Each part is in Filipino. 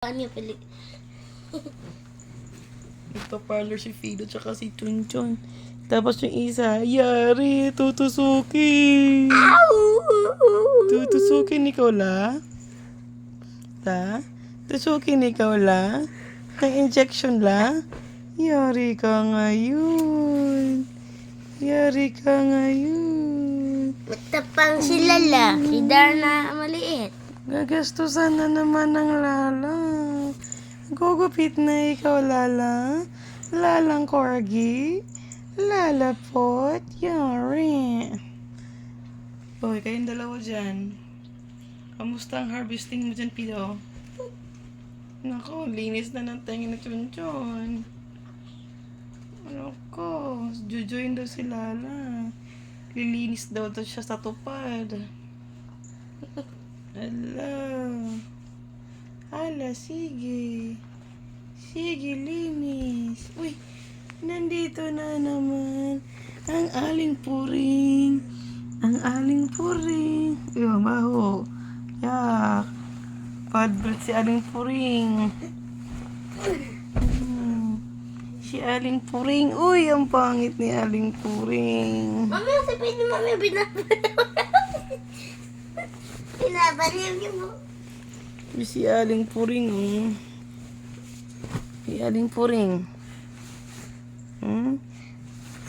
Ano pili? Ito parlor si Fido tsaka si Chunchon. Tapos yung isa, yari, tutusukin. Tutusukin ikaw la? La? Tusukin ikaw la? Ng injection la? Yari ka ngayon. Yari ka ngayon. Matapang si Lala. Si Darna maliit. Gagastusan na naman ng Lala. Gugupit na ikaw, Lala. Lalang corgi. Lala pot. Yari. Hoy, kayong dalawa dyan. Kamusta ang harvesting mo dyan, Pido? Nako, linis na ng tenga na Chunchon. Ano ko, jujoin daw si Lala. Lilinis daw siya sa tupad. Hala, sige. Sige, linis. Uy, nandito na naman ang aling puring. Ang aling puring. Uy, ang baho. Yak. Bad breath si aling puring. Si aling puring. Uy, ang pangit ni aling puring. Mami, sabihin ni Mami, binabaliw niyo mo. Si aling puring, oh. Si aling puring.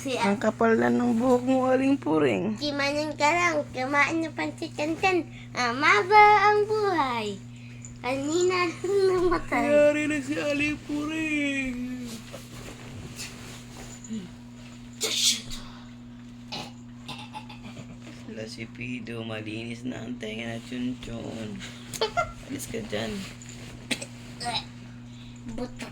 Si Ang kapal na ng buhok mo, aling puring. Kimanin ka lang, kumain ng pansit-kantan. Maba ang buhay. Kanina lang namatay. Yari na si aling puring. Wala si Pido, malinis na ang tenga na Chunchon. Alis ka dyan. Buto.